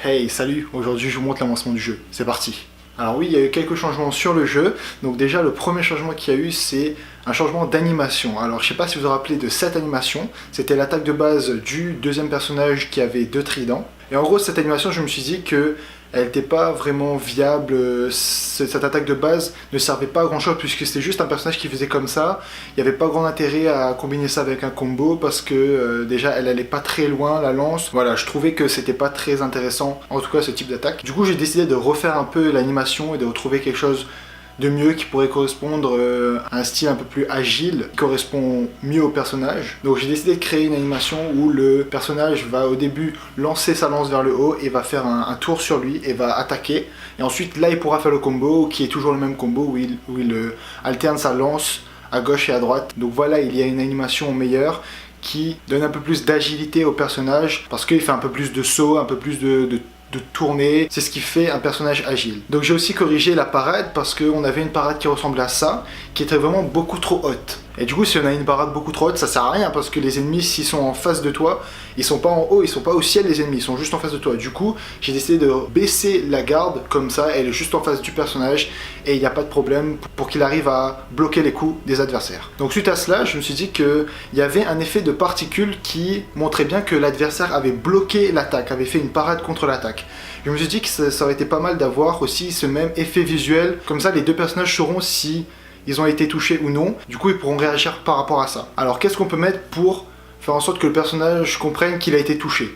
Hey, salut, aujourd'hui je vous montre l'avancement du jeu, c'est parti. Alors oui, il y a eu quelques changements sur le jeu, donc déjà le premier changement qu'il y a eu c'est un changement d'animation. Alors je sais pas si vous vous rappelez de cette animation, c'était l'attaque de base du deuxième personnage qui avait 2 tridents. Et en gros cette animation je me suis dit que elle n'était pas vraiment viable, cette attaque de base ne servait pas à grand chose puisque c'était juste un personnage qui faisait comme ça. Il n'y avait pas grand intérêt à combiner ça avec un combo parce que déjà elle allait pas très loin la lance. Voilà, je trouvais que c'était pas très intéressant en tout cas ce type d'attaque. Du coup j'ai décidé de refaire un peu l'animation et de retrouver quelque chose de mieux qui pourrait correspondre à un style un peu plus agile, qui correspond mieux au personnage. Donc j'ai décidé de créer une animation où le personnage va au début lancer sa lance vers le haut et va faire un tour sur lui et va attaquer. Et ensuite là il pourra faire le combo qui est toujours le même combo où il alterne sa lance à gauche et à droite. Donc voilà, il y a une animation meilleure qui donne un peu plus d'agilité au personnage parce qu'il fait un peu plus de sauts, un peu plus de tourner, c'est ce qui fait un personnage agile. Donc j'ai aussi corrigé la parade parce qu'on avait une parade qui ressemblait à ça, qui était vraiment beaucoup trop haute. Et du coup si on a une parade beaucoup trop haute, ça sert à rien parce que les ennemis s'ils sont en face de toi, ils sont pas en haut, ils sont pas au ciel les ennemis, ils sont juste en face de toi. Du coup j'ai décidé de baisser la garde comme ça, elle est juste en face du personnage et il n'y a pas de problème pour qu'il arrive à bloquer les coups des adversaires. Donc suite à cela, je me suis dit qu'il y avait un effet de particules qui montrait bien que l'adversaire avait bloqué l'attaque, avait fait une parade contre l'attaque. Je me suis dit que ça aurait été pas mal d'avoir aussi ce même effet visuel, comme ça les deux personnages sauront si ils ont été touchés ou non, du coup ils pourront réagir par rapport à ça. Alors qu'est-ce qu'on peut mettre pour faire en sorte que le personnage comprenne qu'il a été touché?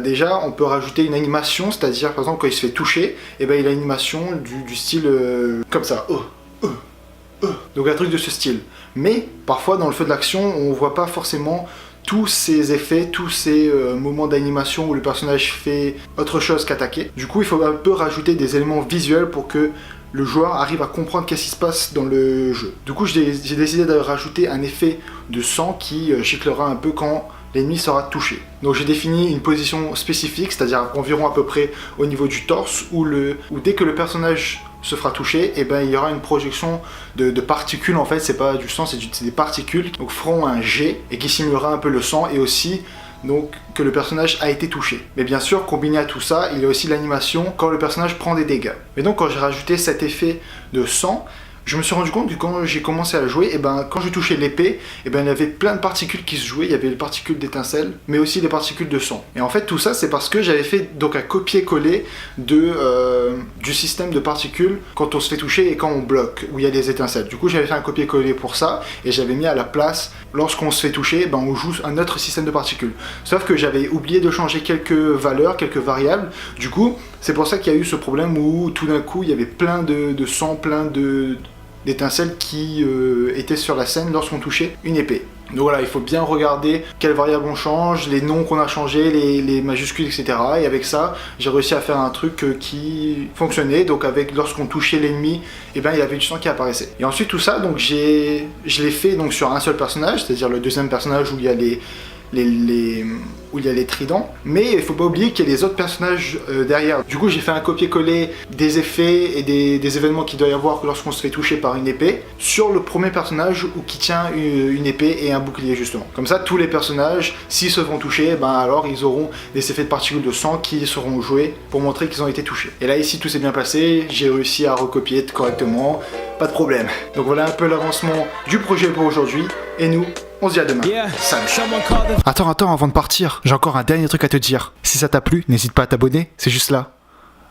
Déjà on peut rajouter une animation, c'est-à-dire par exemple quand il se fait toucher, et ben il a une animation du style comme ça, donc un truc de ce style. Mais parfois dans le feu de l'action on voit pas forcément tous ces effets, tous ces moments d'animation où le personnage fait autre chose qu'attaquer. Du coup il faut un peu rajouter des éléments visuels pour que le joueur arrive à comprendre qu'est-ce qui se passe dans le jeu. Du coup j'ai décidé de rajouter un effet de sang qui giclera un peu quand l'ennemi sera touché. Donc j'ai défini une position spécifique, c'est-à-dire environ à peu près au niveau du torse, où dès que le personnage se fera toucher, et ben il y aura une projection de particules, en fait c'est pas du sang, c'est des particules, donc feront un jet et qui simulera un peu le sang et aussi donc que le personnage a été touché. Mais bien sûr, combiné à tout ça, il y a aussi l'animation quand le personnage prend des dégâts. Et donc quand j'ai rajouté cet effet de sang, je me suis rendu compte que quand j'ai commencé à jouer, et ben quand je touchais l'épée, et ben il y avait plein de particules qui se jouaient, il y avait les particules d'étincelles, mais aussi les particules de sang. Et en fait tout ça c'est parce que j'avais fait donc un copier-coller du système de particules quand on se fait toucher et quand on bloque, où il y a des étincelles. Du coup j'avais fait un copier-coller pour ça, et j'avais mis à la place, lorsqu'on se fait toucher, ben on joue un autre système de particules. Sauf que j'avais oublié de changer quelques valeurs, quelques variables, du coup c'est pour ça qu'il y a eu ce problème où tout d'un coup il y avait plein de sang, plein d'étincelles qui étaient sur la scène lorsqu'on touchait une épée. Donc voilà, il faut bien regarder quelles variables on change, les noms qu'on a changés, les majuscules, etc. Et avec ça, j'ai réussi à faire un truc qui fonctionnait. Donc lorsqu'on touchait l'ennemi, et ben il y avait du sang qui apparaissait. Et ensuite tout ça, donc je l'ai fait donc sur un seul personnage, c'est-à-dire le deuxième personnage où il y a les tridents, mais il faut pas oublier qu'il y a les autres personnages derrière. Du coup j'ai fait un copier-coller des effets et des événements qu'il doit y avoir lorsqu'on se fait toucher par une épée sur le premier personnage qui tient une épée et un bouclier justement. Comme ça tous les personnages, s'ils se font toucher, ben alors ils auront des effets de particules de sang qui seront joués pour montrer qu'ils ont été touchés. Et là ici tout s'est bien passé, j'ai réussi à recopier correctement, pas de problème. Donc voilà un peu l'avancement du projet pour aujourd'hui, et nous on se dit à demain. Salut. Attends, avant de partir, j'ai encore un dernier truc à te dire. Si ça t'a plu, n'hésite pas à t'abonner, c'est juste là.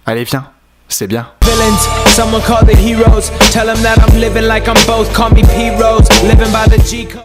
Allez, viens, c'est bien. Villains, someone call the heroes. Tell them that I'm living like I'm both. Call me P-Rose, living by the G code.